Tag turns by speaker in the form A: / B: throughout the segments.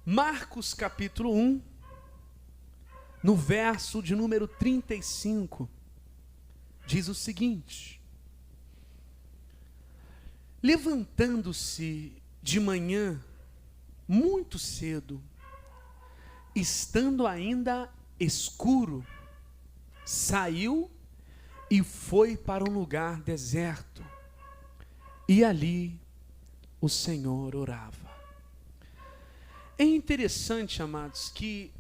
A: Marcos capítulo 1, no verso de número 35, diz o seguinte: levantando-se de manhã, muito cedo, estando ainda escuro, saiu e foi para um lugar deserto, e ali o Senhor orava. É interessante, amados, que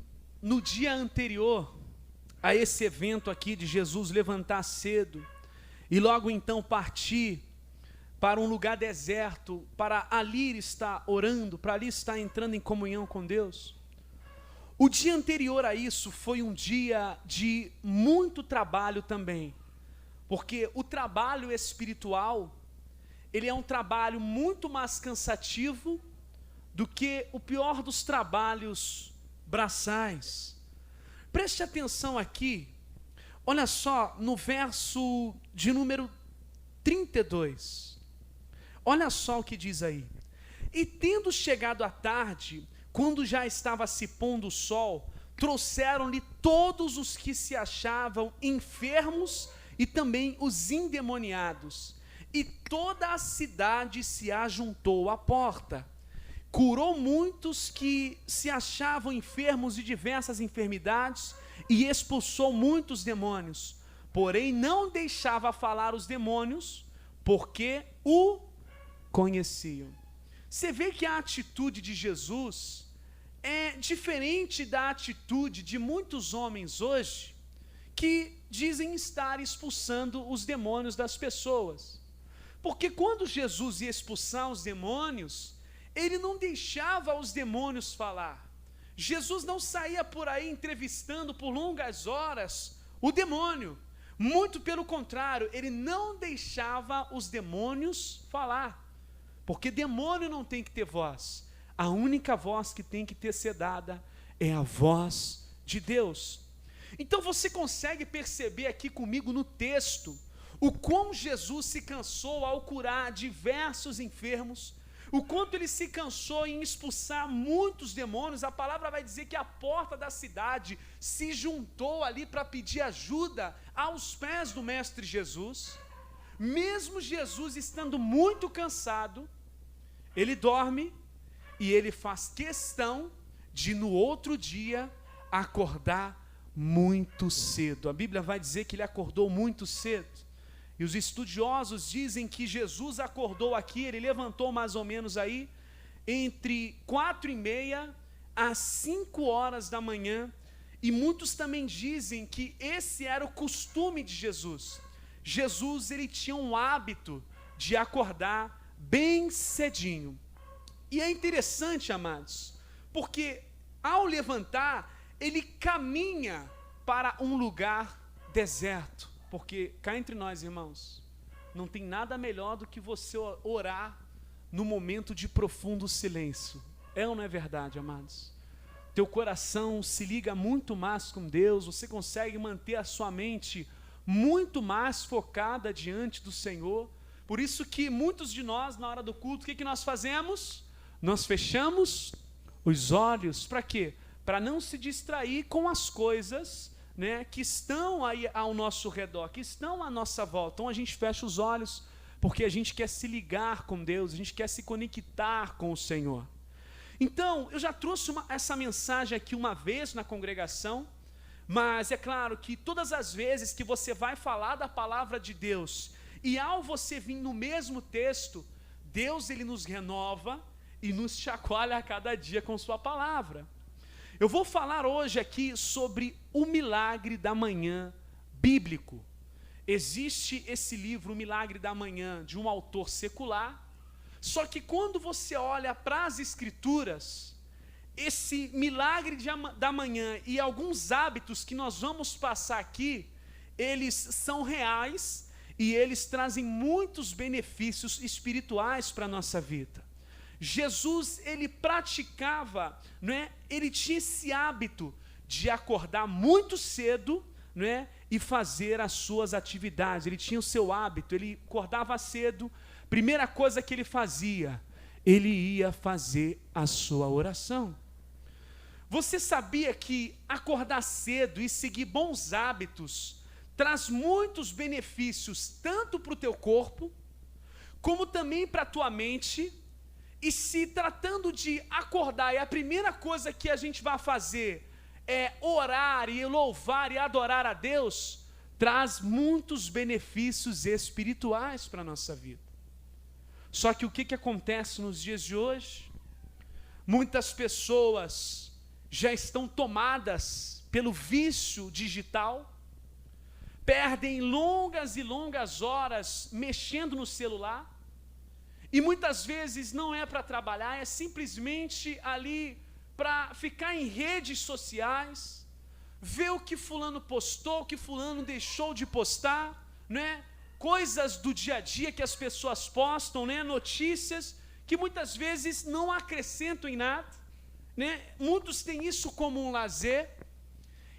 A: no dia anterior a esse evento aqui de Jesus levantar cedo e logo então partir para um lugar deserto, para ali estar orando, para ali estar entrando em comunhão com Deus, o dia anterior a isso foi um dia de muito trabalho também, porque o trabalho espiritual, ele é um trabalho muito mais cansativo do que o pior dos trabalhos braçais. Preste atenção aqui, olha só, no verso de número 32, olha só o que diz aí: e tendo chegado a tarde, quando já estava se pondo o sol, trouxeram-lhe todos os que se achavam enfermos e também os endemoniados, e toda a cidade se ajuntou à porta. Curou muitos que se achavam enfermos de diversas enfermidades e expulsou muitos demônios, porém não deixava falar os demônios, porque o conheciam. Você vê que a atitude de Jesus é diferente da atitude de muitos homens hoje que dizem estar expulsando os demônios das pessoas. Porque quando Jesus ia expulsar os demônios, ele não deixava os demônios falar. Jesus não saía por aí entrevistando por longas horas o demônio. Muito pelo contrário, ele não deixava os demônios falar. Porque demônio não tem que ter voz. A única voz que tem que ter ser dada é a voz de Deus. Então você consegue perceber aqui comigo no texto o quão Jesus se cansou ao curar diversos enfermos, o quanto ele se cansou em expulsar muitos demônios. A palavra vai dizer que a porta da cidade se juntou ali para pedir ajuda aos pés do Mestre Jesus. Mesmo Jesus estando muito cansado, ele dorme e ele faz questão de no outro dia acordar muito cedo. A Bíblia vai dizer que ele acordou muito cedo. E os estudiosos dizem que Jesus acordou aqui, ele levantou mais ou menos aí, entre 4:30 às 5 horas da manhã, e muitos também dizem que esse era o costume de Jesus. Jesus, ele tinha um hábito de acordar bem cedinho. E é interessante, amados, porque ao levantar, ele caminha para um lugar deserto. Porque, cá entre nós, irmãos, não tem nada melhor do que você orar no momento de profundo silêncio. É ou não é verdade, amados? Teu coração se liga muito mais com Deus, você consegue manter a sua mente muito mais focada diante do Senhor. Por isso que muitos de nós, na hora do culto, o que nós fazemos? Nós fechamos os olhos, para quê? Para não se distrair com as coisas, que estão aí ao nosso redor, que estão à nossa volta. Então a gente fecha os olhos, porque a gente quer se ligar com Deus, a gente quer se conectar com o Senhor. Então, eu já trouxe essa mensagem aqui uma vez na congregação, mas é claro que todas as vezes que você vai falar da palavra de Deus, e ao você vir no mesmo texto, Deus, ele nos renova e nos chacoalha a cada dia com sua palavra. Eu vou falar hoje aqui sobre o milagre da manhã bíblico. Existe esse livro, O Milagre da Manhã, de um autor secular, só que quando você olha para as escrituras, esse milagre da manhã e alguns hábitos que nós vamos passar aqui, eles são reais e eles trazem muitos benefícios espirituais para a nossa vida. Jesus, ele praticava, ele tinha esse hábito de acordar muito cedo, e fazer as suas atividades. Ele tinha o seu hábito, ele acordava cedo, primeira coisa que ele fazia, ele ia fazer a sua oração. Você sabia que acordar cedo e seguir bons hábitos traz muitos benefícios, tanto para o teu corpo, como também para a tua mente? E se tratando de acordar, e a primeira coisa que a gente vai fazer é orar e louvar e adorar a Deus, traz muitos benefícios espirituais para a nossa vida. Só que o que acontece nos dias de hoje? Muitas pessoas já estão tomadas pelo vício digital, perdem longas e longas horas mexendo no celular, e muitas vezes não é para trabalhar, é simplesmente ali para ficar em redes sociais, ver o que fulano postou, o que fulano deixou de postar, né? Coisas do dia a dia que as pessoas postam, né? Notícias que muitas vezes não acrescentam em nada, né? Muitos têm isso como um lazer,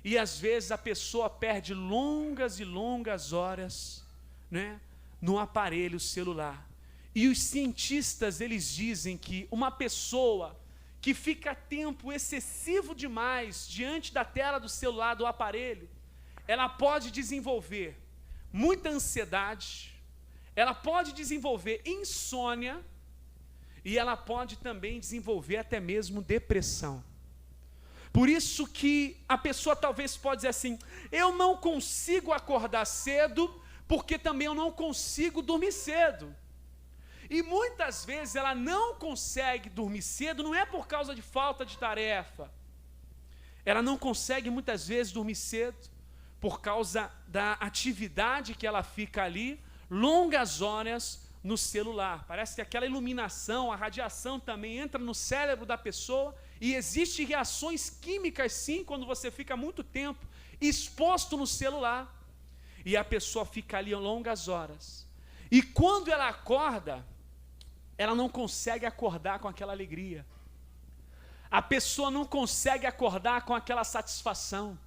A: e às vezes a pessoa perde longas e longas horas, né? No aparelho celular. E os cientistas, eles dizem que uma pessoa que fica tempo excessivo demais diante da tela do celular, do aparelho, ela pode desenvolver muita ansiedade, ela pode desenvolver insônia, e ela pode também desenvolver até mesmo depressão. Por isso que a pessoa talvez pode dizer assim: eu não consigo acordar cedo, porque também eu não consigo dormir cedo. E muitas vezes ela não consegue dormir cedo, não é por causa de falta de tarefa. Ela não consegue muitas vezes dormir cedo por causa da atividade que ela fica ali, longas horas no celular. Parece que aquela iluminação, a radiação também entra no cérebro da pessoa, e existem reações químicas sim, quando você fica muito tempo exposto no celular. E a pessoa fica ali longas horas. E quando ela acorda, ela não consegue acordar com aquela alegria. A pessoa não consegue acordar com aquela satisfação.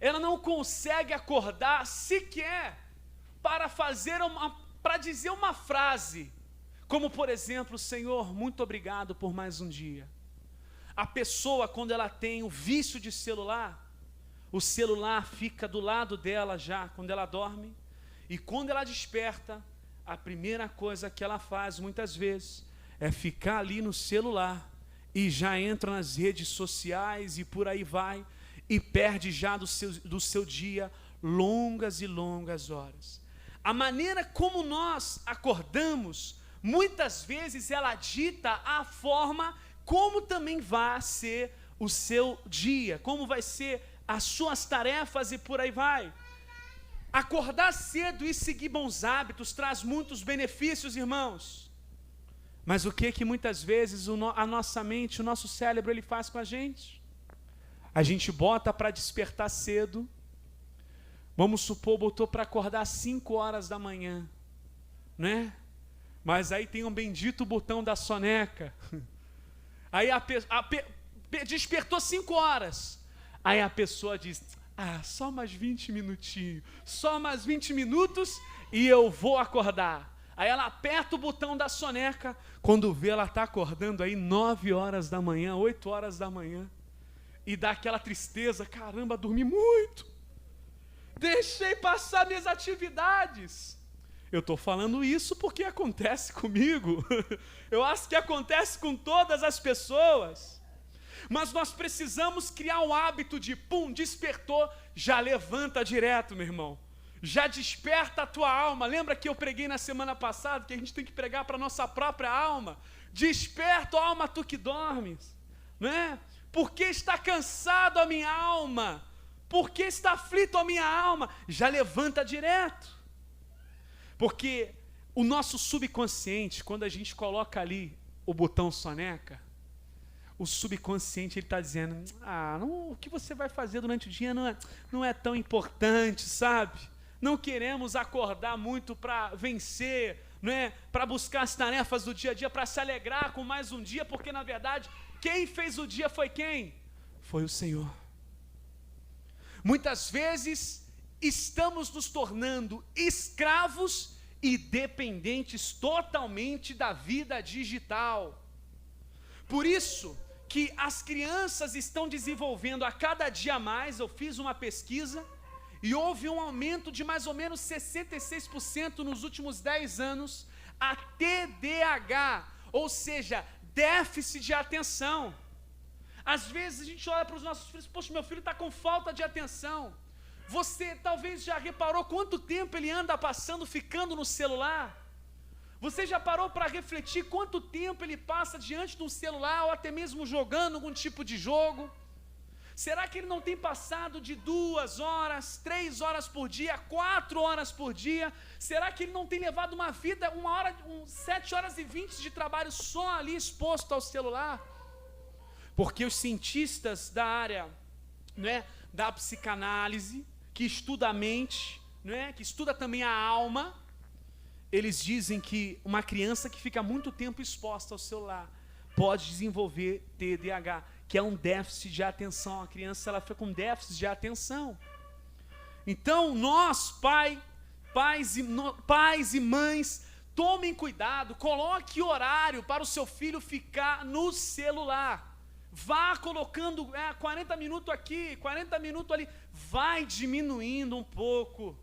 A: Ela não consegue acordar sequer para dizer uma frase, como por exemplo: Senhor, muito obrigado por mais um dia. A pessoa, quando ela tem o vício de celular, o celular fica do lado dela já quando ela dorme, e quando ela desperta, a primeira coisa que ela faz muitas vezes é ficar ali no celular, e já entra nas redes sociais e por aí vai, e perde já do seu dia longas e longas horas. A maneira como nós acordamos, muitas vezes ela dita a forma como também vai ser o seu dia, como vai ser as suas tarefas e por aí vai. Acordar cedo e seguir bons hábitos traz muitos benefícios, irmãos. Mas o que muitas vezes a nossa mente, o nosso cérebro, ele faz com a gente? A gente bota para despertar cedo. Vamos supor, botou para acordar às 5 horas da manhã, né? Mas aí tem um bendito botão da soneca. Aí despertou 5 horas. Aí a pessoa diz: só mais 20 minutinhos, só mais 20 minutos e eu vou acordar. Aí ela aperta o botão da soneca, quando vê, ela está acordando aí 9 horas da manhã, 8 horas da manhã, e dá aquela tristeza: caramba, dormi muito, deixei passar minhas atividades. Eu estou falando isso porque acontece comigo, eu acho que acontece com todas as pessoas. Mas nós precisamos criar um hábito de, despertou, já levanta direto, meu irmão. Já desperta a tua alma. Lembra que eu preguei na semana passada que a gente tem que pregar para a nossa própria alma? Desperta, ó alma, tu que dormes, né? Porque está cansado a minha alma? Porque está aflito a minha alma? Já levanta direto. Porque o nosso subconsciente, quando a gente coloca ali o botão soneca, o subconsciente, ele está dizendo: o que você vai fazer durante o dia não é tão importante, sabe? Não queremos acordar muito para vencer, né? Para buscar as tarefas do dia a dia, para se alegrar com mais um dia, porque na verdade, quem fez o dia foi quem? Foi o Senhor. Muitas vezes, estamos nos tornando escravos e dependentes totalmente da vida digital. Por isso que as crianças estão desenvolvendo a cada dia mais. Eu fiz uma pesquisa e houve um aumento de mais ou menos 66% nos últimos 10 anos a TDAH, ou seja, déficit de atenção. Às vezes a gente olha para os nossos filhos, poxa, meu filho está com falta de atenção. Você talvez já reparou quanto tempo ele anda passando, ficando no celular? Você já parou para refletir quanto tempo ele passa diante de um celular, ou até mesmo jogando algum tipo de jogo? Será que ele não tem passado de 2 horas, 3 horas por dia, 4 horas por dia? Será que ele não tem levado uma vida, 7 horas e 20 de trabalho só ali exposto ao celular? Porque os cientistas da área, da psicanálise, que estuda a mente, que estuda também a alma, eles dizem que uma criança que fica muito tempo exposta ao celular pode desenvolver TDAH, que é um déficit de atenção. A criança, ela fica com déficit de atenção. Então, nós, pais e mães, tomem cuidado, coloque horário para o seu filho ficar no celular. Vá colocando 40 minutos aqui, 40 minutos ali, vai diminuindo um pouco.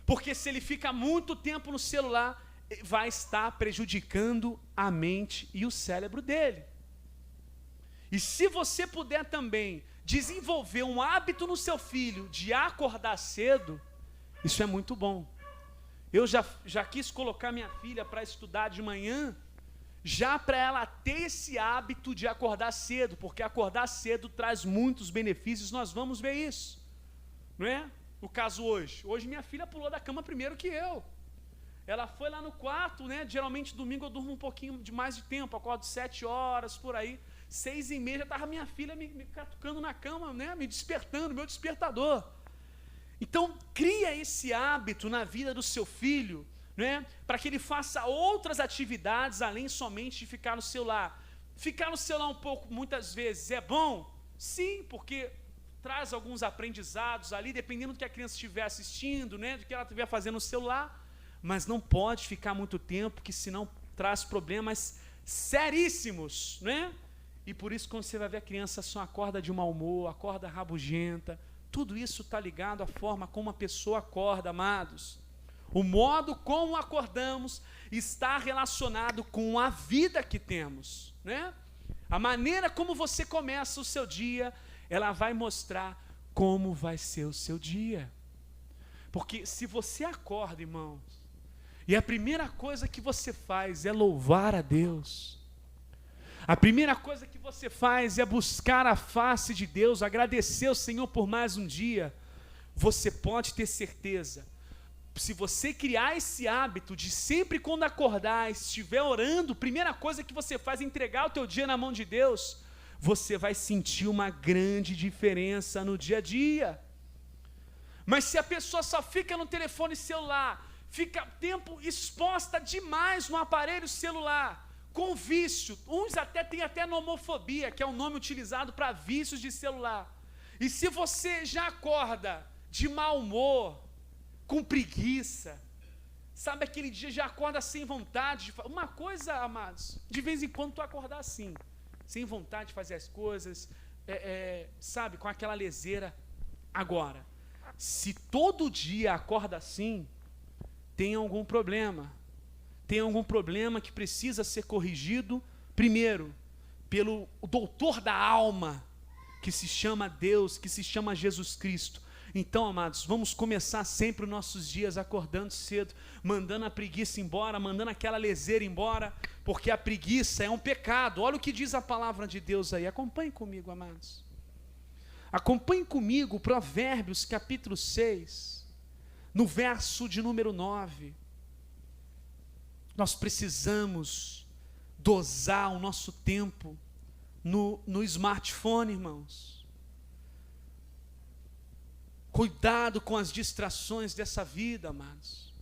A: Porque se ele fica muito tempo no celular, vai estar prejudicando a mente e o cérebro dele. E se você puder também desenvolver um hábito no seu filho de acordar cedo, isso é muito bom. Eu já quis colocar minha filha para estudar de manhã, já para ela ter esse hábito de acordar cedo, porque acordar cedo traz muitos benefícios, nós vamos ver isso, não é? No caso hoje minha filha pulou da cama primeiro que eu. Ela foi lá no quarto, geralmente domingo eu durmo um pouquinho de mais de tempo, acordo 7 horas, por aí, 6h30 já estava minha filha me catucando na cama, me despertando, meu despertador. Então, cria esse hábito na vida do seu filho, para que ele faça outras atividades, além somente de ficar no celular. Ficar no celular um pouco, muitas vezes, é bom? Sim, porque traz alguns aprendizados ali, dependendo do que a criança estiver assistindo, do que ela estiver fazendo no celular, mas não pode ficar muito tempo, que senão traz problemas seríssimos, E por isso, quando você vai ver a criança só acorda de mau humor, acorda rabugenta, tudo isso está ligado à forma como a pessoa acorda, amados. O modo como acordamos está relacionado com a vida que temos, A maneira como você começa o seu dia, ela vai mostrar como vai ser o seu dia. Porque se você acorda, irmãos, e a primeira coisa que você faz é louvar a Deus, a primeira coisa que você faz é buscar a face de Deus, agradecer ao Senhor por mais um dia, você pode ter certeza, se você criar esse hábito de sempre quando acordar, estiver orando, primeira coisa que você faz é entregar o teu dia na mão de Deus, você vai sentir uma grande diferença no dia a dia. Mas se a pessoa só fica no telefone celular, fica tempo exposta demais no aparelho celular, com vício, uns têm até nomofobia, que é um nome utilizado para vícios de celular. E se você já acorda de mau humor, com preguiça, sabe aquele dia já acorda sem vontade de uma coisa, amados, de vez em quando tu acordar assim, sem vontade de fazer as coisas, sabe, com aquela leseira. Agora, se todo dia acorda assim, tem algum problema que precisa ser corrigido, primeiro, pelo doutor da alma, que se chama Deus, que se chama Jesus Cristo. Então, amados, vamos começar sempre os nossos dias acordando cedo, mandando a preguiça embora, mandando aquela leseira embora, porque a preguiça é um pecado. Olha o que diz a palavra de Deus aí, acompanhe comigo, amados. Acompanhe comigo Provérbios capítulo 6, no verso de número 9. Nós precisamos dosar o nosso tempo no smartphone, irmãos. Cuidado com as distrações dessa vida, amados.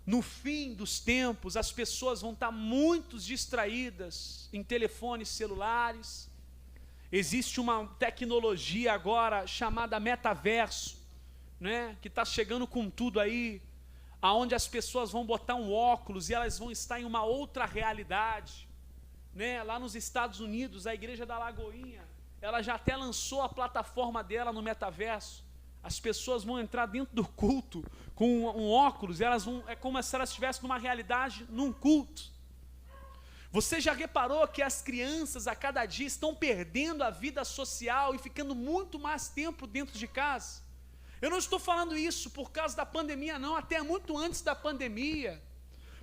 A: No fim dos tempos, as pessoas vão estar muito distraídas em telefones celulares. Existe uma tecnologia agora chamada metaverso, que está chegando com tudo aí, aonde as pessoas vão botar um óculos e elas vão estar em uma outra realidade, né, lá nos Estados Unidos, a igreja da Lagoinha, ela já até lançou a plataforma dela no metaverso. As pessoas vão entrar dentro do culto com um óculos, é como se elas estivessem numa realidade, num culto. Você já reparou que as crianças a cada dia estão perdendo a vida social e ficando muito mais tempo dentro de casa? Eu não estou falando isso por causa da pandemia, não, até muito antes da pandemia.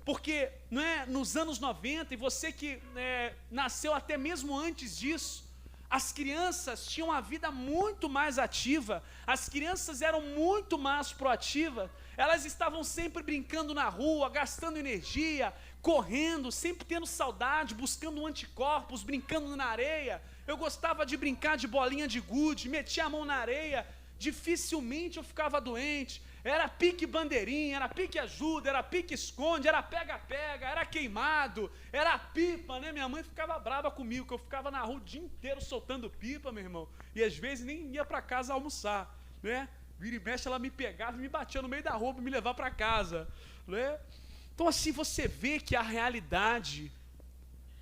A: Porque, não é, nos anos 90, e você que nasceu até mesmo antes disso, as crianças tinham uma vida muito mais ativa, as crianças eram muito mais proativas, elas estavam sempre brincando na rua, gastando energia, correndo, sempre tendo saudade, buscando anticorpos, brincando na areia. Eu gostava de brincar de bolinha de gude, metia a mão na areia, dificilmente eu ficava doente. Era pique bandeirinha, era pique ajuda, era pique esconde, era pega-pega, era queimado, era pipa, né? Minha mãe ficava brava comigo, que eu ficava na rua o dia inteiro soltando pipa, meu irmão, e às vezes nem ia para casa almoçar, né? Vira e mexe, ela me pegava e me batia no meio da rua para me levar para casa, né? Então assim, você vê que a realidade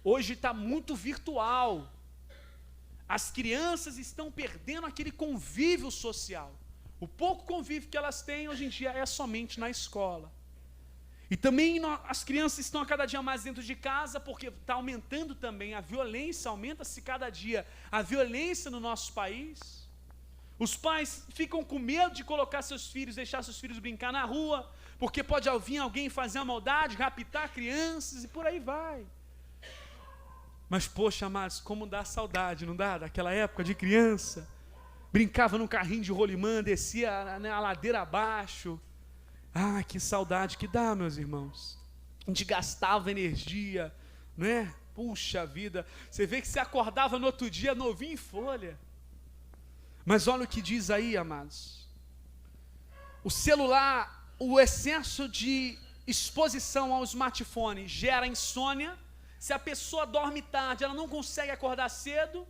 A: hoje está muito virtual. As crianças estão perdendo aquele convívio social. O pouco convívio que elas têm hoje em dia é somente na escola. E também as crianças estão a cada dia mais dentro de casa, porque está aumentando também a violência, aumenta-se cada dia a violência no nosso país. Os pais ficam com medo de colocar seus filhos, deixar seus filhos brincar na rua, porque pode vir alguém fazer uma maldade, raptar crianças e por aí vai. Mas poxa, amados, como dá saudade, não dá? Daquela época de criança. Brincava num carrinho de rolimã, descia a ladeira abaixo. Ah, que saudade que dá, meus irmãos. A gente gastava energia, né? Puxa vida, você vê que você acordava no outro dia novinho em folha. Mas olha o que diz aí, amados. O celular, o excesso de exposição ao smartphone gera insônia. Se a pessoa dorme tarde, ela não consegue acordar cedo,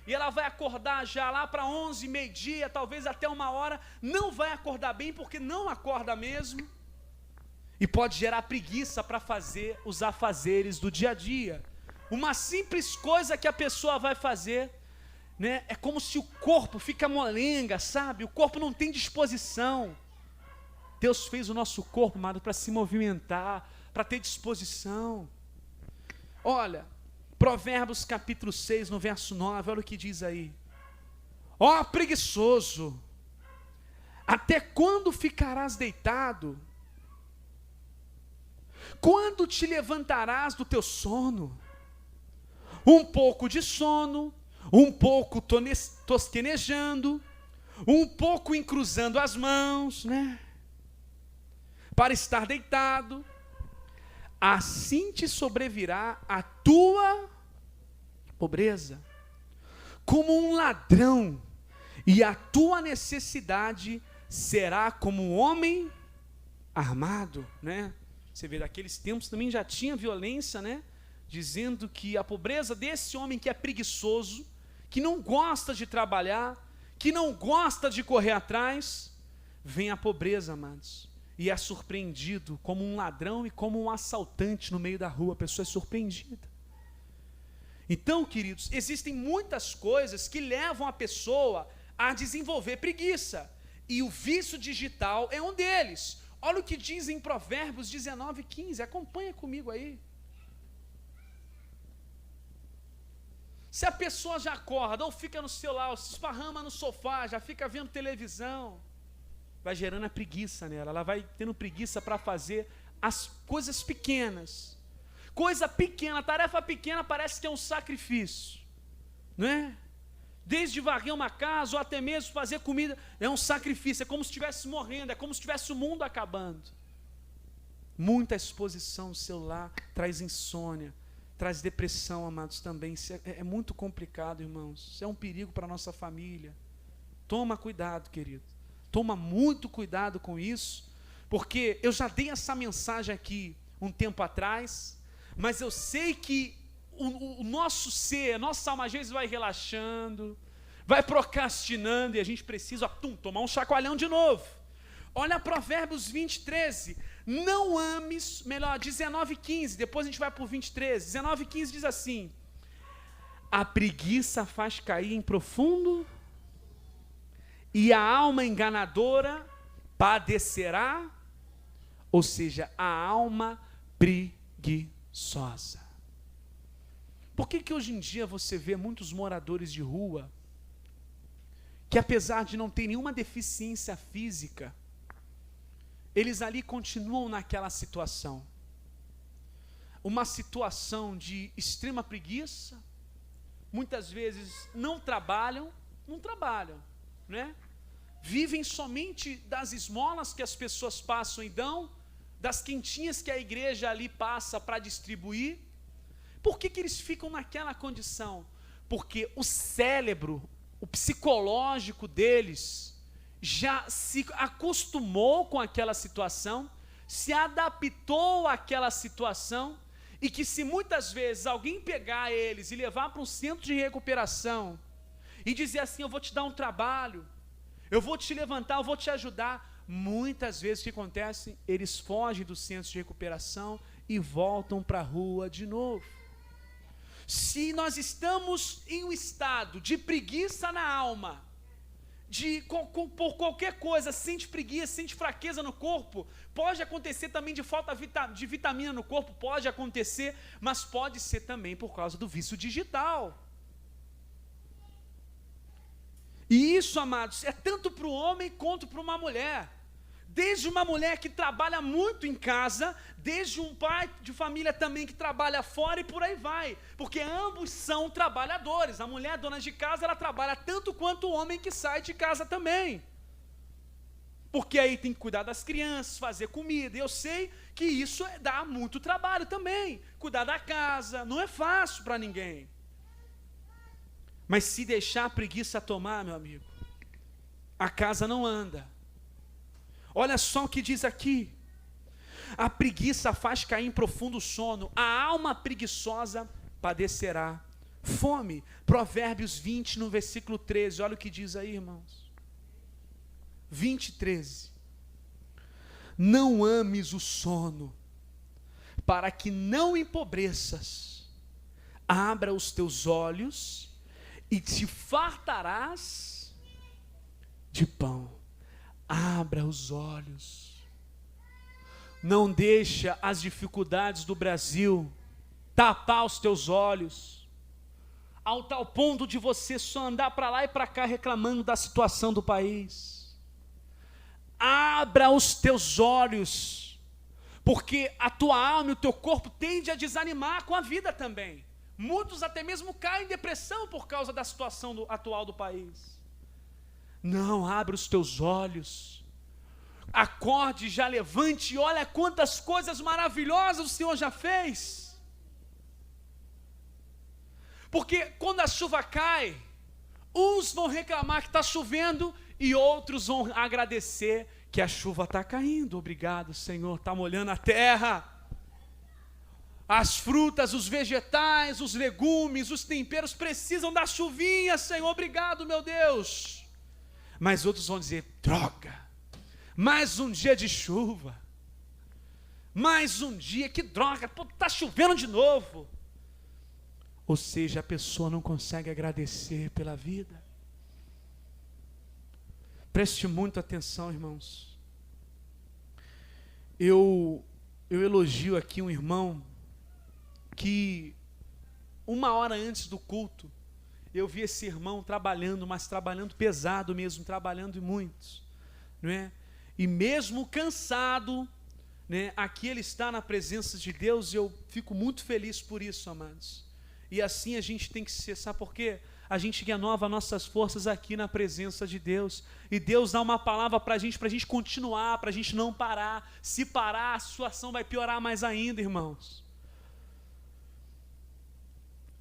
A: e ela vai acordar já lá para 11, meio-dia, talvez até 1h, não vai acordar bem, porque não acorda mesmo, e pode gerar preguiça para fazer os afazeres do dia a dia. Uma simples coisa que a pessoa vai fazer, né, é como se o corpo fica molenga, sabe? O corpo não tem disposição. Deus fez o nosso corpo, amado, para se movimentar, para ter disposição. Olha, Provérbios capítulo 6, no verso 9, olha o que diz aí. Ó preguiçoso, até quando ficarás deitado? Quando te levantarás do teu sono? Um pouco de sono, um pouco tosquenejando, um pouco encruzando as mãos, né? Para estar deitado. Assim te sobrevirá a tua pobreza, como um ladrão, e a tua necessidade será como um homem armado, né? Você vê, daqueles tempos também já tinha violência, né? Dizendo que a pobreza desse homem que é preguiçoso, que não gosta de trabalhar, que não gosta de correr atrás, vem a pobreza, amados. E é surpreendido como um ladrão e como um assaltante no meio da rua. A pessoa é surpreendida. Então, queridos, existem muitas coisas que levam a pessoa a desenvolver preguiça. E o vício digital é um deles. Olha o que diz em Provérbios 19:15. Acompanha comigo aí. Se a pessoa já acorda, ou fica no celular, ou se esparrama no sofá, já fica vendo televisão, vai gerando a preguiça nela, ela vai tendo preguiça para fazer as coisas pequenas. Coisa pequena, tarefa pequena parece que é um sacrifício, não é? Desde varrer uma casa ou até mesmo fazer comida, é um sacrifício, é como se estivesse morrendo, é como se estivesse o mundo acabando. Muita exposição no celular traz insônia, traz depressão, amados, também. Isso é muito complicado, irmãos. Isso é um perigo para a nossa família. Toma cuidado, querido. Toma muito cuidado com isso, porque eu já dei essa mensagem aqui um tempo atrás, mas eu sei que o nosso ser, a nossa alma às vezes vai relaxando, vai procrastinando, e a gente precisa tomar um chacoalhão de novo. Olha Provérbios 20:13, não ames, melhor, 19:15, depois a gente vai para o 20:13, 19:15 diz assim, A preguiça faz cair em profundo, e a alma enganadora padecerá, ou seja, a alma preguiçosa. Por que hoje em dia você vê muitos moradores de rua, que apesar de não ter nenhuma deficiência física, eles ali continuam naquela situação? Uma situação de extrema preguiça, muitas vezes não trabalham, né? Vivem somente das esmolas que as pessoas passam e dão, das quentinhas que a igreja ali passa para distribuir. Por que eles ficam naquela condição? Porque o cérebro, o psicológico deles, já se acostumou com aquela situação, se adaptou àquela situação, e que se muitas vezes alguém pegar eles e levar para um centro de recuperação, e dizer assim, eu vou te dar um trabalho, eu vou te levantar, eu vou te ajudar, muitas vezes o que acontece? Eles fogem do centro de recuperação e voltam para a rua de novo. Se nós estamos em um estado de preguiça na alma, por qualquer coisa, sente preguiça, sente fraqueza no corpo, pode acontecer também de falta de vitamina no corpo, pode acontecer, mas pode ser também por causa do vício digital. E isso, amados, é tanto para o homem quanto para uma mulher. Desde uma mulher que trabalha muito em casa, desde um pai de família também que trabalha fora e por aí vai. Porque ambos são trabalhadores. A mulher, dona de casa, ela trabalha tanto quanto o homem que sai de casa também. Porque aí tem que cuidar das crianças, fazer comida. E eu sei que isso dá muito trabalho também. Cuidar da casa, não é fácil para ninguém. Mas se deixar a preguiça tomar, meu amigo, a casa não anda. Olha só o que diz aqui. A preguiça faz cair em profundo sono. A alma preguiçosa padecerá fome. Provérbios 20, no versículo 13. Olha o que diz aí, irmãos. 20, 13. Não ames o sono, para que não empobreças. Abra os teus olhos e te fartarás de pão. Abra os olhos. Não deixa as dificuldades do Brasil tapar os teus olhos, ao tal ponto de você só andar para lá e para cá reclamando da situação do país. Abra os teus olhos, porque a tua alma e o teu corpo tende a desanimar com a vida também. Muitos até mesmo caem em depressão por causa da situação atual do país. Não, abra os teus olhos, acorde, já levante e olha quantas coisas maravilhosas o Senhor já fez. Porque quando a chuva cai, uns vão reclamar que está chovendo e outros vão agradecer que a chuva está caindo. Obrigado, Senhor, está molhando a terra. As frutas, os vegetais, os legumes, os temperos precisam da chuvinha, Senhor, obrigado, meu Deus. Mas outros vão dizer, droga, mais um dia de chuva, mais um dia, que droga, está chovendo de novo. Ou seja, a pessoa não consegue agradecer pela vida. Preste muita atenção, irmãos. Eu elogio aqui um irmão, que 1 hora antes do culto, eu vi esse irmão trabalhando, mas trabalhando pesado mesmo, trabalhando muito, não é? E mesmo cansado, né, aqui ele está na presença de Deus, e eu fico muito feliz por isso, amados. E assim a gente tem que ser, sabe por quê? A gente renova nossas forças aqui na presença de Deus, e Deus dá uma palavra para a gente continuar, para a gente não parar. Se parar, a situação vai piorar mais ainda, irmãos.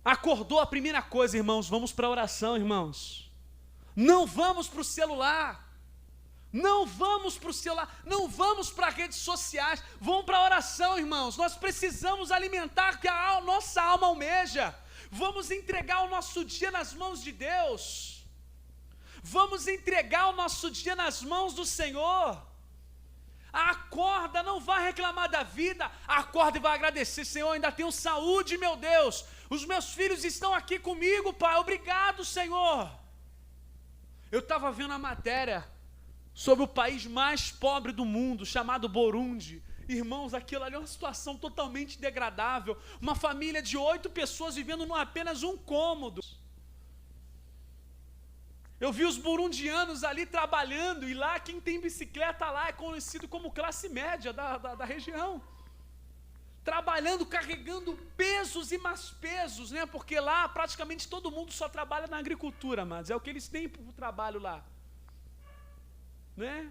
A: Acordou, a primeira coisa, irmãos, vamos para a oração, irmãos. Não vamos para o celular, não vamos para o celular, não vamos para redes sociais, vamos para a oração, irmãos. Nós precisamos alimentar o que a nossa alma almeja. Vamos entregar o nosso dia nas mãos de Deus, vamos entregar o nosso dia nas mãos do Senhor. Acorda, não vai reclamar da vida, acorda e vai agradecer. Senhor, ainda tenho saúde, meu Deus, os meus filhos estão aqui comigo, Pai, obrigado, Senhor. Eu estava vendo a matéria sobre o país mais pobre do mundo, chamado Burundi. Irmãos, aquilo ali é uma situação totalmente degradável, uma família de 8 pessoas vivendo em apenas um cômodo. Eu vi os burundianos ali trabalhando, e lá quem tem bicicleta lá é conhecido como classe média da região. Trabalhando, carregando pesos e mais pesos, né? Porque lá praticamente todo mundo só trabalha na agricultura, mas é o que eles têm para o trabalho lá, né?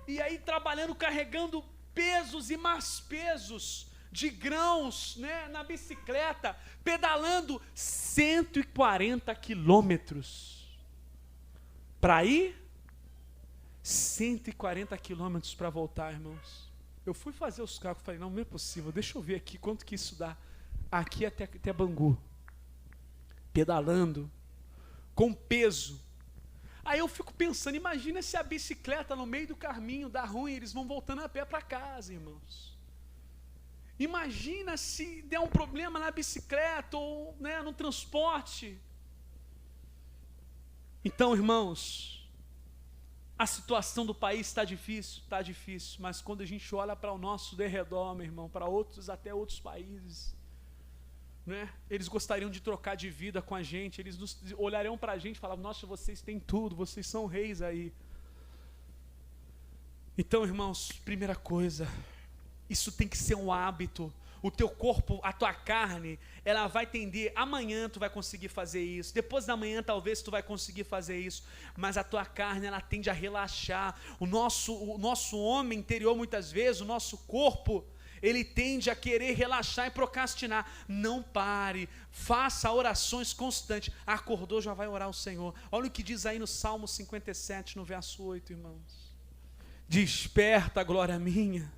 A: E aí trabalhando, carregando pesos e mais pesos de grãos, né, na bicicleta, pedalando 140 quilômetros. Para ir, 140 quilômetros para voltar, irmãos. Eu fui fazer os cálculos, falei, não é possível, deixa eu ver aqui quanto que isso dá. Aqui até Bangu. Pedalando, com peso. Aí eu fico pensando, imagina se a bicicleta no meio do caminho dá ruim, eles vão voltando a pé para casa, irmãos. Imagina se der um problema na bicicleta ou, né, no transporte. Então, irmãos, a situação do país está difícil, mas quando a gente olha para o nosso derredor, meu irmão, para outros, até outros países, né, eles gostariam de trocar de vida com a gente, eles olhariam para a gente e falavam, nossa, vocês têm tudo, vocês são reis aí. Então, irmãos, primeira coisa, isso tem que ser um hábito. O teu corpo, a tua carne, ela vai tender, amanhã tu vai conseguir fazer isso, depois da manhã talvez tu vai conseguir fazer isso, mas a tua carne, ela tende a relaxar. O nosso homem interior, muitas vezes, o nosso corpo, ele tende a querer relaxar e procrastinar. Não pare, faça orações constantes. Acordou, já vai orar ao Senhor. Olha o que diz aí no Salmo 57, no verso 8, irmãos. Desperta, glória minha.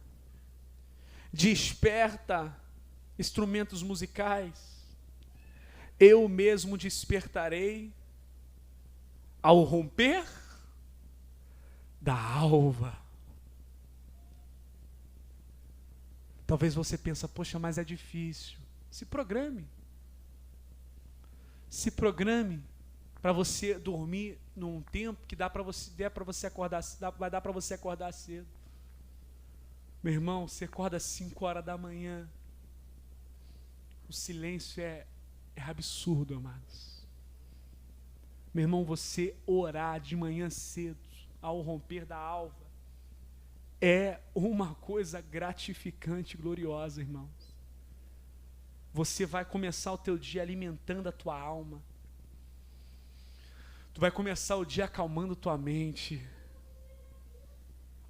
A: Desperta, instrumentos musicais, eu mesmo despertarei ao romper da alva. Talvez você pense, poxa, mas é difícil. Se programe para você dormir num tempo que vai dar para você acordar cedo. Meu irmão, você acorda às 5 horas da manhã. O silêncio é absurdo, amados. Meu irmão, você orar de manhã cedo, ao romper da alva, é uma coisa gratificante e gloriosa, irmãos. Você vai começar o teu dia alimentando a tua alma. Tu vai começar o dia acalmando tua mente.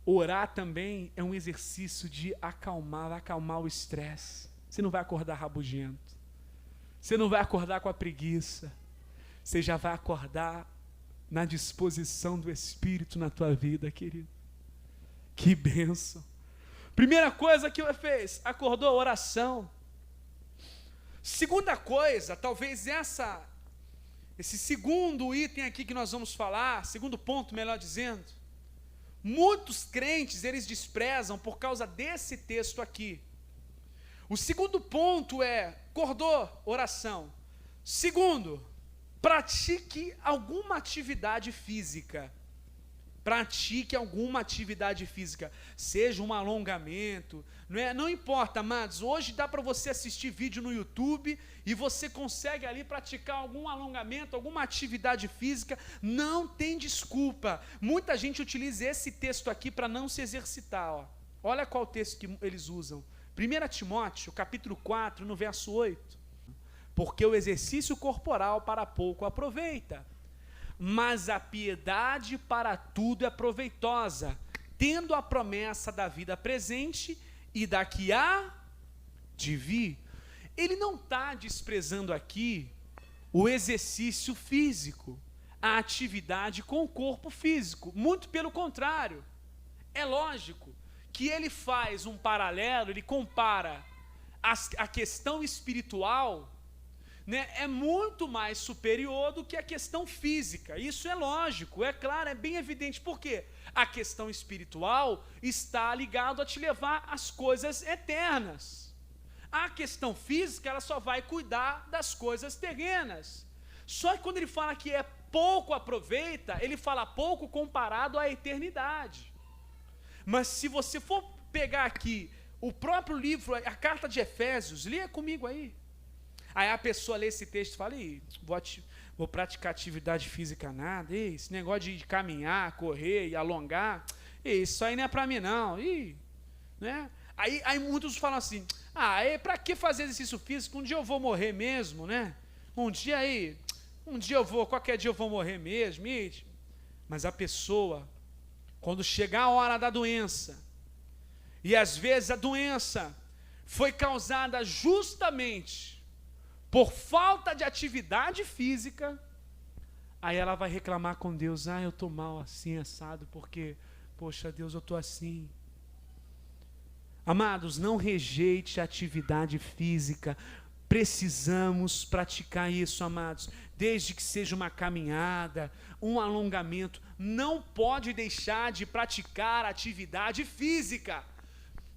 A: Orar também é um exercício de acalmar o estresse. Você não vai acordar rabugento. Você não vai acordar com a preguiça. Você já vai acordar na disposição do Espírito na tua vida, querido. Que bênção. Primeira coisa que ele fez, acordou, oração. Segunda coisa, talvez esse segundo item aqui que nós vamos falar, segundo ponto, melhor dizendo, muitos crentes, eles desprezam por causa desse texto aqui. O segundo ponto é, acordou, oração. Segundo, pratique alguma atividade física. Pratique alguma atividade física, seja um alongamento, não importa, amados, hoje dá para você assistir vídeo no YouTube e você consegue ali praticar algum alongamento, alguma atividade física, não tem desculpa. Muita gente utiliza esse texto aqui para não se exercitar, ó. Olha qual texto que eles usam, 1 Timóteo, capítulo 4, no verso 8, porque o exercício corporal para pouco aproveita, mas a piedade para tudo é proveitosa, tendo a promessa da vida presente e da que há de vir. Ele não está desprezando aqui o exercício físico, a atividade com o corpo físico, muito pelo contrário. É lógico que ele faz um paralelo, ele compara a questão espiritual né, é muito mais superior do que a questão física. Isso é lógico, é claro, é bem evidente. Por quê? A questão espiritual está ligada a te levar às coisas eternas. A questão física, ela só vai cuidar das coisas terrenas. Só que quando ele fala que é pouco aproveita, ele fala pouco comparado à eternidade. Mas se você for pegar aqui o próprio livro, a carta de Efésios, leia comigo aí. Aí a pessoa lê esse texto e fala, vou praticar atividade física nada, esse negócio de caminhar, correr e alongar, isso aí não é para mim não. Né? Aí muitos falam assim, para que fazer exercício físico? Um dia eu vou morrer mesmo, né? Qualquer dia eu vou morrer mesmo. Mas a pessoa, quando chegar a hora da doença, e às vezes a doença foi causada justamente por falta de atividade física, aí ela vai reclamar com Deus, eu estou mal assim, assado, porque, poxa Deus, eu estou assim. Amados, não rejeite a atividade física, precisamos praticar isso, amados, desde que seja uma caminhada, um alongamento, não pode deixar de praticar atividade física.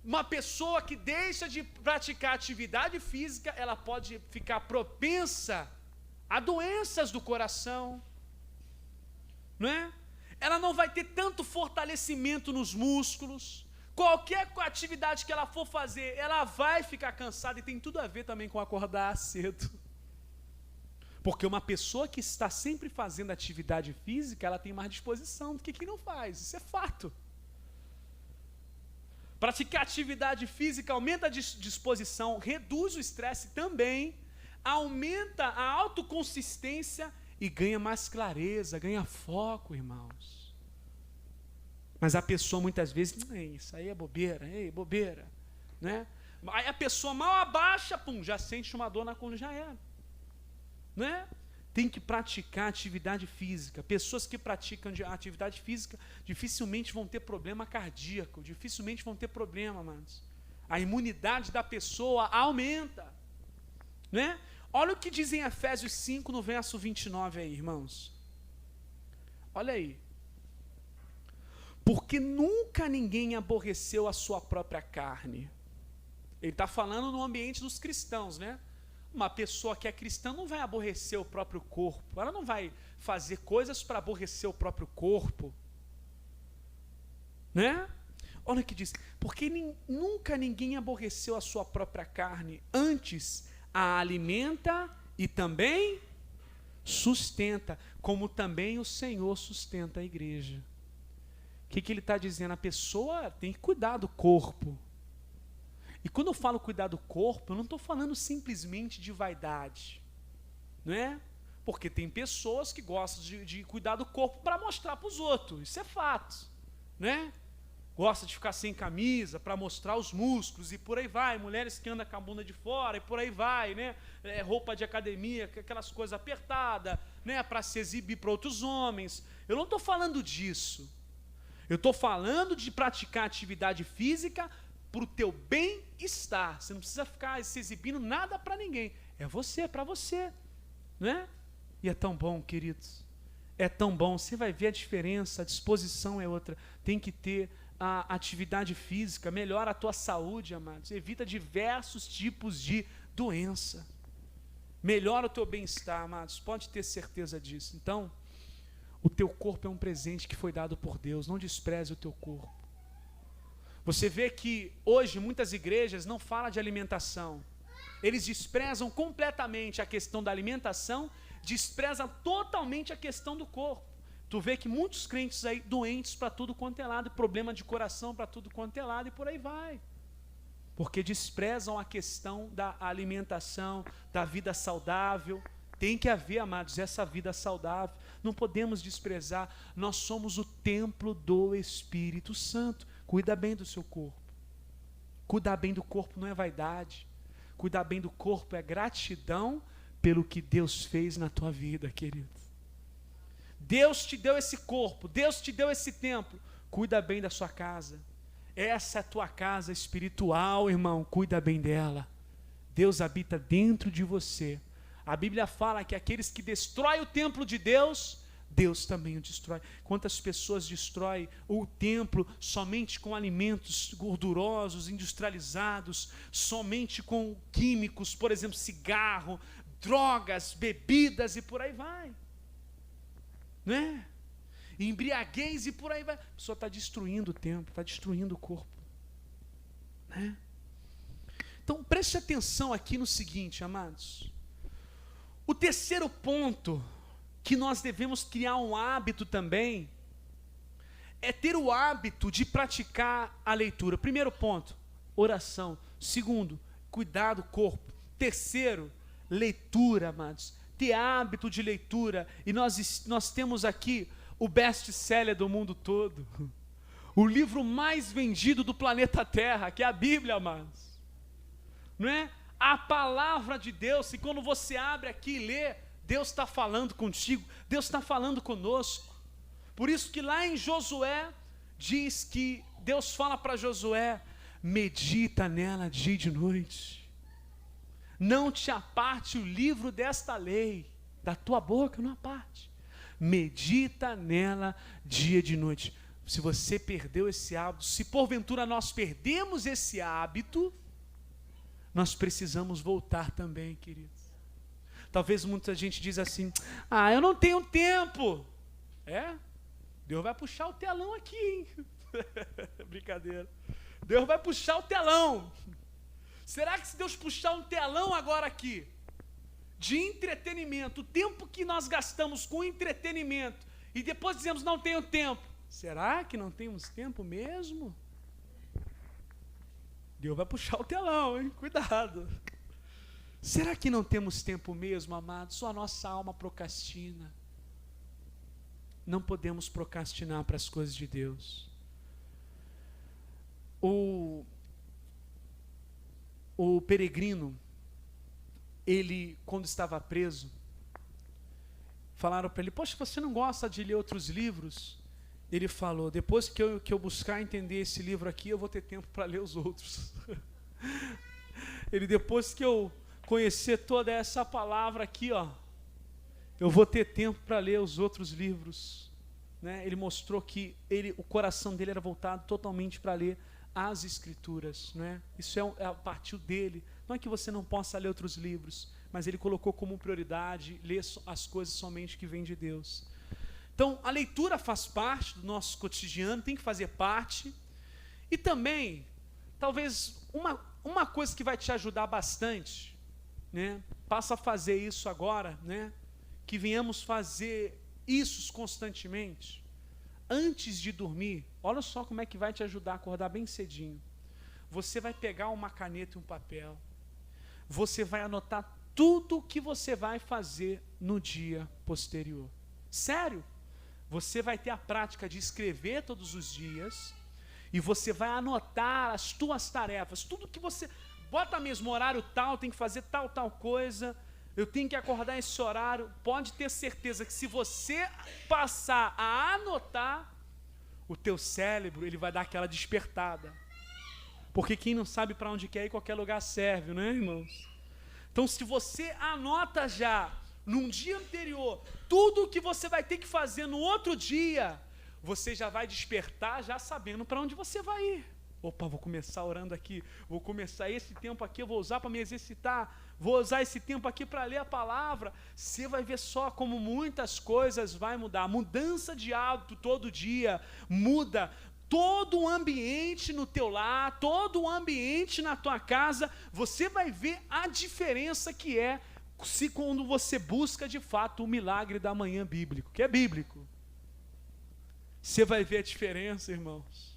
A: Uma pessoa que deixa de praticar atividade física, ela pode ficar propensa a doenças do coração, não é? Ela não vai ter tanto fortalecimento nos músculos. Qualquer atividade que ela for fazer, ela vai ficar cansada, e tem tudo a ver também com acordar cedo. Porque uma pessoa que está sempre fazendo atividade física, ela tem mais disposição do que quem não faz, isso é fato. Praticar atividade física aumenta a disposição, reduz o estresse também, aumenta a autoconsistência e ganha mais clareza, ganha foco, irmãos. Mas a pessoa muitas vezes, isso aí é bobeira, né? Aí a pessoa mal abaixa, já sente uma dor na coluna, já era, né? Tem que praticar atividade física. Pessoas que praticam atividade física dificilmente vão ter problema cardíaco, dificilmente vão ter problema, amados. A imunidade da pessoa aumenta, né? Olha o que diz em Efésios 5, no verso 29 aí, irmãos. Olha aí. Porque nunca ninguém aborreceu a sua própria carne. Ele está falando no ambiente dos cristãos, né? Uma pessoa que é cristã não vai aborrecer o próprio corpo, ela não vai fazer coisas para aborrecer o próprio corpo, né? Olha o que diz, porque nunca ninguém aborreceu a sua própria carne, antes a alimenta e também sustenta, como também o Senhor sustenta a igreja. O que ele está dizendo? A pessoa tem que cuidar do corpo. E quando eu falo cuidar do corpo, eu não estou falando simplesmente de vaidade, não é? Porque tem pessoas que gostam de cuidar do corpo para mostrar para os outros, isso é fato, né? Gosta de ficar sem camisa para mostrar os músculos e por aí vai, mulheres que andam com a bunda de fora e por aí vai, né? Roupa de academia, aquelas coisas apertadas, né? Para se exibir para outros homens. Eu não estou falando disso, eu estou falando de praticar atividade física para o teu bem-estar. Você não precisa ficar se exibindo nada para ninguém. É você, para você, né? E é tão bom, queridos. É tão bom. Você vai ver a diferença, a disposição é outra. Tem que ter a atividade física, melhora a tua saúde, amados. Evita diversos tipos de doença. Melhora o teu bem-estar, amados. Pode ter certeza disso. Então, o teu corpo é um presente que foi dado por Deus. Não despreze o teu corpo. Você vê que hoje muitas igrejas não falam de alimentação. Eles desprezam completamente a questão da alimentação, desprezam totalmente a questão do corpo. Tu vê que muitos crentes aí doentes para tudo quanto é lado, problema de coração para tudo quanto é lado e por aí vai. Porque desprezam a questão da alimentação, da vida saudável. Tem que haver, amados, essa vida saudável. Não podemos desprezar. Nós somos o templo do Espírito Santo. Cuida bem do seu corpo. Cuidar bem do corpo não é vaidade. Cuidar bem do corpo é gratidão pelo que Deus fez na tua vida, querido. Deus te deu esse corpo, Deus te deu esse templo. Cuida bem da sua casa. Essa é a tua casa espiritual, irmão. Cuida bem dela. Deus habita dentro de você. A Bíblia fala que aqueles que destroem o templo de Deus, Deus também o destrói. Quantas pessoas destroem o templo somente com alimentos gordurosos, industrializados, somente com químicos, por exemplo, cigarro, drogas, bebidas e por aí vai. Né? Embriaguez e por aí vai. A pessoa está destruindo o templo, está destruindo o corpo. Né? Então preste atenção aqui no seguinte, amados. O terceiro ponto que nós devemos criar um hábito também é ter o hábito de praticar a leitura. Primeiro ponto, oração. Segundo, cuidar do corpo. Terceiro, leitura, amados. Ter hábito de leitura. E nós temos aqui o best-seller do mundo todo. O livro mais vendido do planeta Terra, que é a Bíblia, amados. Não é? A palavra de Deus, e quando você abre aqui e lê, Deus está falando contigo, Deus está falando conosco. Por isso que lá em Josué, diz que Deus fala para Josué, medita nela dia e de noite. Não te aparte o livro desta lei, da tua boca não aparte. Medita nela dia e de noite. Se você perdeu esse hábito, se porventura nós perdemos esse hábito, nós precisamos voltar também, queridos. Talvez muita gente diz assim, eu não tenho tempo. Deus vai puxar o telão aqui, hein? Brincadeira. Deus vai puxar o telão. Será que se Deus puxar um telão agora aqui, de entretenimento, o tempo que nós gastamos com entretenimento, e depois dizemos não tenho tempo, será que não temos tempo mesmo? Deus vai puxar o telão, hein? Cuidado. Será que não temos tempo mesmo, amados? Só a nossa alma procrastina. Não podemos procrastinar para as coisas de Deus. O peregrino, ele, quando estava preso, falaram para ele, poxa, você não gosta de ler outros livros? Ele falou, depois que eu buscar entender esse livro aqui, eu vou ter tempo para ler os outros. Ele, depois que eu conhecer toda essa palavra aqui, eu vou ter tempo para ler os outros livros. Né? Ele mostrou que o coração dele era voltado totalmente para ler as Escrituras. Né? Isso partiu dele. Não é que você não possa ler outros livros, mas ele colocou como prioridade ler as coisas somente que vêm de Deus. Então, a leitura faz parte do nosso cotidiano, tem que fazer parte. E também, talvez, uma coisa que vai te ajudar bastante, né? Passa a fazer isso agora, né? Que venhamos fazer isso constantemente. Antes de dormir, olha só como é que vai te ajudar a acordar bem cedinho. Você vai pegar uma caneta e um papel. Você vai anotar tudo o que você vai fazer no dia posterior. Sério? Você vai ter a prática de escrever todos os dias e você vai anotar as tuas tarefas, tudo que você, bota mesmo horário tal, tem que fazer tal coisa, eu tenho que acordar esse horário. Pode ter certeza que se você passar a anotar, o teu cérebro, ele vai dar aquela despertada, porque quem não sabe para onde quer ir, qualquer lugar serve, né, irmãos? Então, se você anota já num dia anterior, tudo o que você vai ter que fazer no outro dia, você já vai despertar já sabendo para onde você vai ir. Opa, vou começar orando aqui, vou começar esse tempo aqui, eu vou usar para me exercitar, vou usar esse tempo aqui para ler a palavra. Você vai ver só como muitas coisas vai mudar. Mudança de hábito todo dia muda todo o ambiente no teu lar, todo o ambiente na tua casa. Você vai ver a diferença que é se quando você busca de fato o milagre da manhã bíblico, que é bíblico. Você vai ver a diferença, irmãos.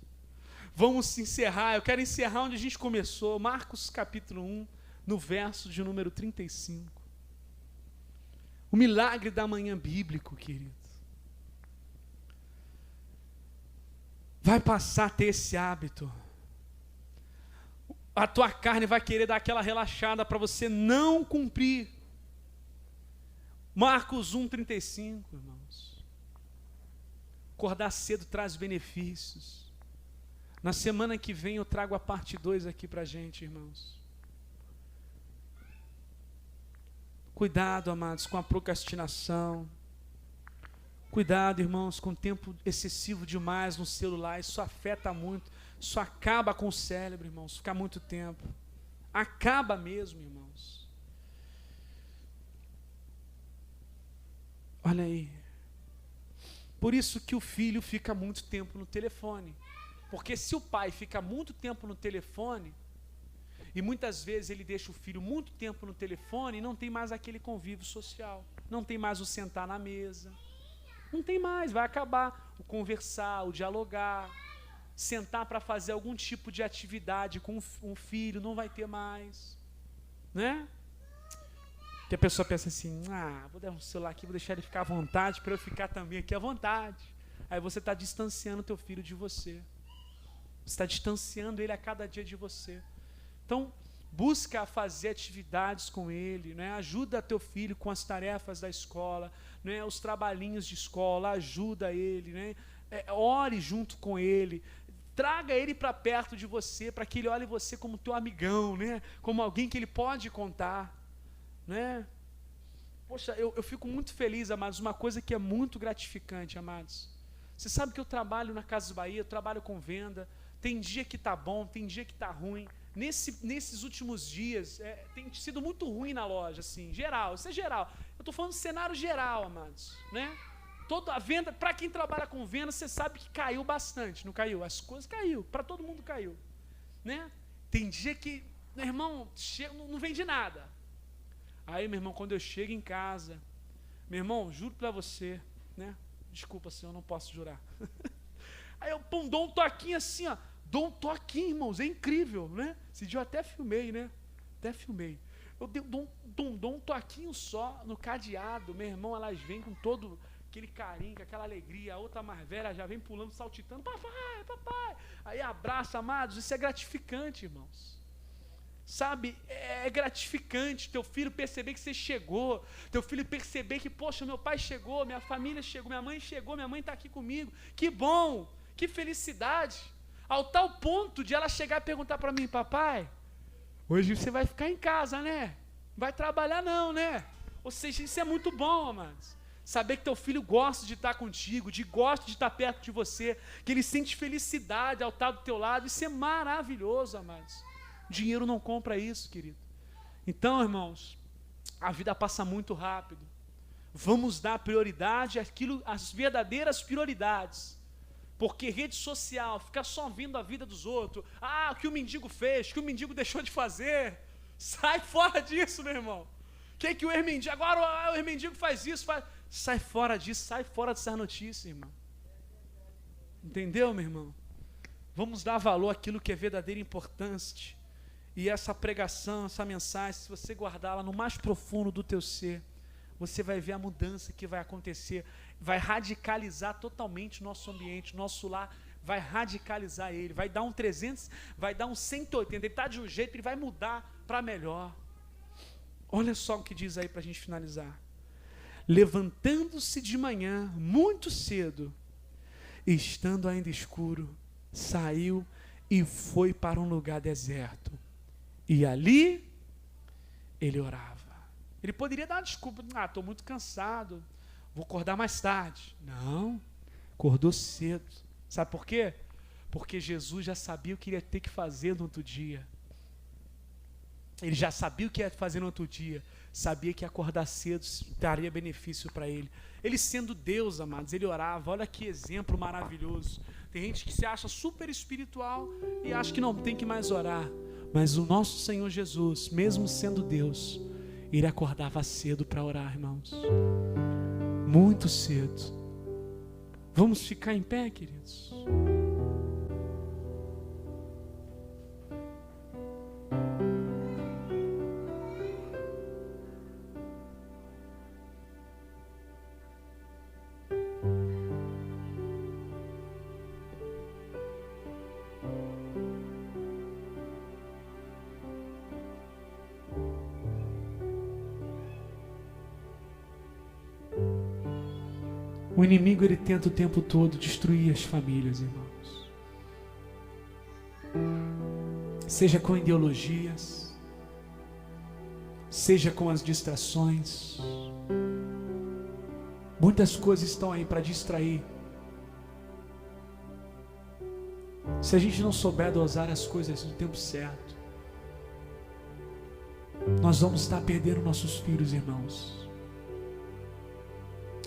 A: Vamos encerrar, eu quero encerrar onde a gente começou, Marcos capítulo 1, no verso de número 35. O milagre da manhã bíblico, querido. Vai passar a ter esse hábito. A tua carne vai querer dar aquela relaxada para você não cumprir. Marcos 1,35, irmãos. Acordar cedo traz benefícios. Na semana que vem eu trago a parte 2 aqui para a gente, irmãos. Cuidado, amados, com a procrastinação. Cuidado, irmãos, com o tempo excessivo demais no celular. Isso afeta muito. Isso acaba com o cérebro, irmãos, ficar muito tempo. Acaba mesmo, irmãos. Olha aí. Por isso que o filho fica muito tempo no telefone. Porque se o pai fica muito tempo no telefone, e muitas vezes ele deixa o filho muito tempo no telefone, não tem mais aquele convívio social. Não tem mais o sentar na mesa. Não tem mais, vai acabar o conversar, o dialogar, sentar para fazer algum tipo de atividade com um filho, não vai ter mais, né? Que a pessoa pensa assim, vou dar um celular aqui, vou deixar ele ficar à vontade, para eu ficar também aqui à vontade. Aí você está distanciando teu filho de você. Você está distanciando ele a cada dia de você. Então, busca fazer atividades com ele, né? Ajuda teu filho com as tarefas da escola, né? Os trabalhinhos de escola, ajuda ele, né? Ore junto com ele, traga ele para perto de você, para que ele olhe você como teu amigão, né? Como alguém que ele pode contar, né? Poxa, eu fico muito feliz, amados, uma coisa que é muito gratificante, amados. Você sabe que eu trabalho na Casas Bahia, eu trabalho com venda, tem dia que está bom, tem dia que está ruim. Nesses últimos dias, tem sido muito ruim na loja, assim, geral, isso é geral. Eu estou falando de cenário geral, amados, né? Toda a venda, para quem trabalha com venda, você sabe que caiu bastante, não caiu? As coisas caiu, para todo mundo caiu, né? Tem dia que, meu irmão, não vende nada. Aí, meu irmão, quando eu chego em casa, meu irmão, juro para você, né? Desculpa, senhor, não posso jurar. Aí eu dou um toquinho assim, ó. Dou um toquinho, irmãos, é incrível, né? Esse dia eu até filmei, né? Eu dou um toquinho só no cadeado, meu irmão, elas vêm com todo aquele carinho, com aquela alegria. A outra mais velha já vem pulando, saltitando, papai, papai. Aí abraça, amados, isso é gratificante, irmãos. Sabe, é gratificante teu filho perceber que você chegou, teu filho perceber que, poxa, meu pai chegou, minha família chegou, minha mãe está aqui comigo. Que bom, que felicidade. Ao tal ponto de ela chegar e perguntar para mim, papai, hoje você vai ficar em casa, né? Não vai trabalhar não, né? Ou seja, isso é muito bom, amados. Saber que teu filho gosta de estar contigo, gosta de estar perto de você, que ele sente felicidade ao estar do teu lado, isso é maravilhoso, amados. Dinheiro não compra isso, querido. Então, irmãos, a vida passa muito rápido. Vamos dar prioridade às verdadeiras prioridades. Porque rede social, ficar só vendo a vida dos outros, o que o mendigo fez, o que o mendigo deixou de fazer, sai fora disso, meu irmão. Que o mendigo, agora o mendigo faz isso, sai fora disso, sai fora dessas notícias, irmão. Entendeu, meu irmão? Vamos dar valor àquilo que é verdadeira importância. E essa pregação, essa mensagem, se você guardá-la no mais profundo do teu ser, você vai ver a mudança que vai acontecer, vai radicalizar totalmente o nosso ambiente, nosso lar, vai radicalizar ele, vai dar um 300, vai dar um 180, ele está de um jeito, ele vai mudar para melhor. Olha só o que diz aí para a gente finalizar. Levantando-se de manhã, muito cedo, e estando ainda escuro, saiu e foi para um lugar deserto. E ali, ele orava. Ele poderia dar uma desculpa, estou muito cansado, vou acordar mais tarde. Não, acordou cedo. Sabe por quê? Porque Jesus já sabia o que ele ia ter que fazer no outro dia. Ele já sabia o que ia fazer no outro dia. Sabia que acordar cedo daria benefício para ele. Ele sendo Deus, amados, ele orava. Olha que exemplo maravilhoso. Tem gente que se acha super espiritual e acha que não tem que mais orar. Mas o nosso Senhor Jesus, mesmo sendo Deus, ele acordava cedo para orar, irmãos. Muito cedo. Vamos ficar em pé, queridos? O inimigo, ele tenta o tempo todo destruir as famílias, irmãos. Seja com ideologias, seja com as distrações. Muitas coisas estão aí para distrair. Se a gente não souber dosar as coisas no tempo certo, nós vamos estar perdendo nossos filhos, irmãos.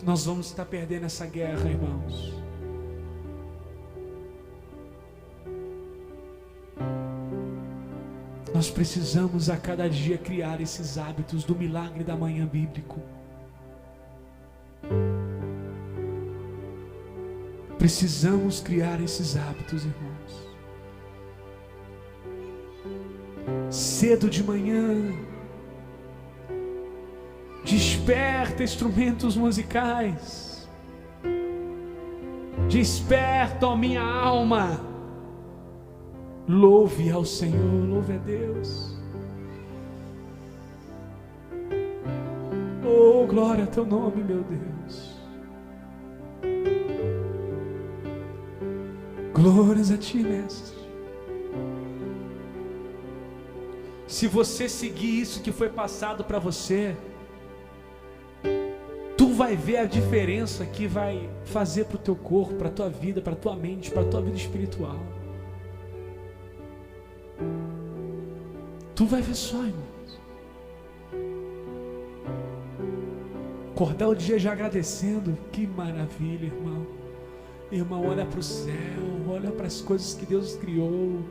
A: Nós vamos estar perdendo essa guerra, irmãos. Nós precisamos a cada dia criar esses hábitos do milagre da manhã bíblico. Precisamos criar esses hábitos, irmãos. Cedo de manhã, desperta instrumentos musicais. Desperta, ó minha alma. Louve ao Senhor, louve a Deus. Oh, glória a teu nome, meu Deus. Glórias a ti, mestre. Se você seguir isso que foi passado para você, tu vai ver a diferença que vai fazer para o teu corpo, para a tua vida, para a tua mente, para a tua vida espiritual. Tu vai ver só, irmãos. Acordar o dia já agradecendo. Que maravilha, irmão. Irmão, olha para o céu, olha para as coisas que Deus criou.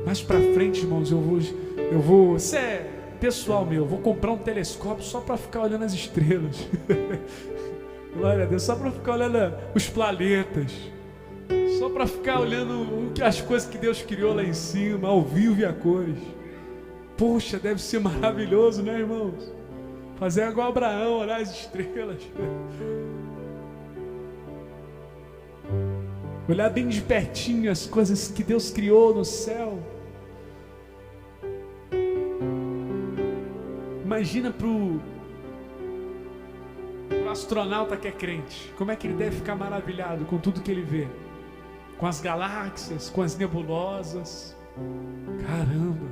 A: Mais para frente, irmãos, eu vou, isso é pessoal meu, eu vou comprar um telescópio só para ficar olhando as estrelas. Glória a Deus, só para ficar olhando os planetas. Só para ficar olhando as coisas que Deus criou lá em cima, ao vivo e a cores. Poxa, deve ser maravilhoso, né, irmãos? Fazer igual Abraão, olhar as estrelas. Olhar bem de pertinho as coisas que Deus criou no céu. Imagina pro astronauta que é crente, como é que ele deve ficar maravilhado com tudo que ele vê, com as galáxias, com as nebulosas. Caramba,